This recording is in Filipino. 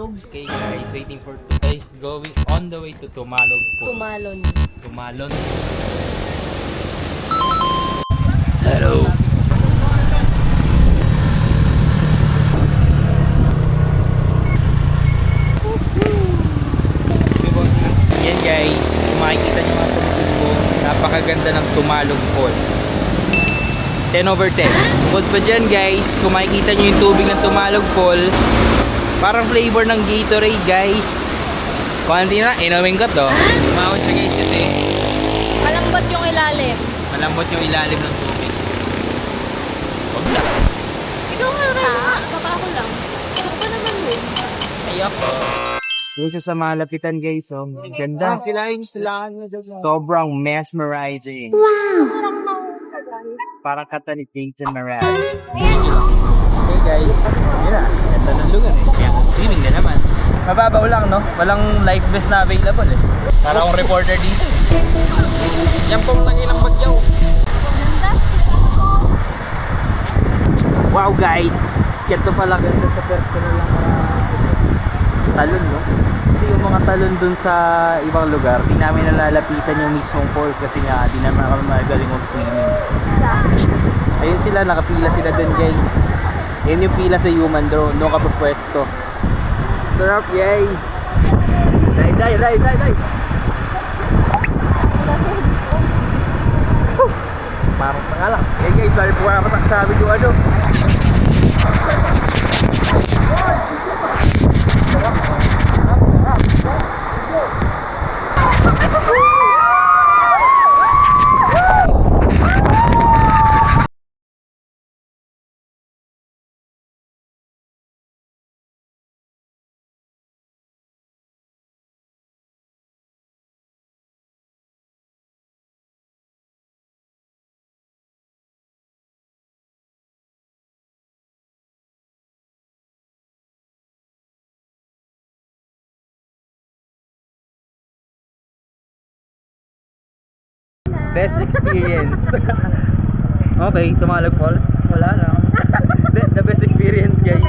Tumalog. Okay guys, waiting for today. Going on the way to Tumalog Falls. Tumalon. Tumalon. Hello. Yan guys, kung makikita nyo nga tumunog ko, napakaganda ng Tumalog Falls. 10/10. Bukod pa dyan guys, kung makikita nyo yung tubig ng Tumalog Falls, parang flavor ng Gatorade guys. Kung hindi na, inumin ko to. Umahon siya guys kasi Malambot yung ilalim. malambot yung ilalim ng tubig. Huwag na. Ikaw nga rin. Baka ako lang. Ikaw pa naman yun. Ayak. Yung sa malapitan guys, oh. Ganda. Sobrang mesmerizing. Parang kata ni Jason Mraz. Okay guys, yun na. Ganda ng lugar eh. Kaya swimming na naman. Mababaw lang no? Walang life vest na available eh. Para akong reporter dito eh. Yan pong nanginang bagyaw. Wow guys! Ito pala ganda sa personal lang talon no? Kasi yung mga talon dun sa ibang lugar, di namin nalalapitan yung mismong falls kasi nga di naman kami magaling mag-swimming. Ayun sila, nakapila sila dun guys. Ayun yung pila sa human drone, doon ka pupwesto. Sarap guys! Dive! Parang pangalang. Okay guys, bali po ka pataksabi yung ano. Best experience. Okay, Tumalog Falls. Wala lang. The best experience guys.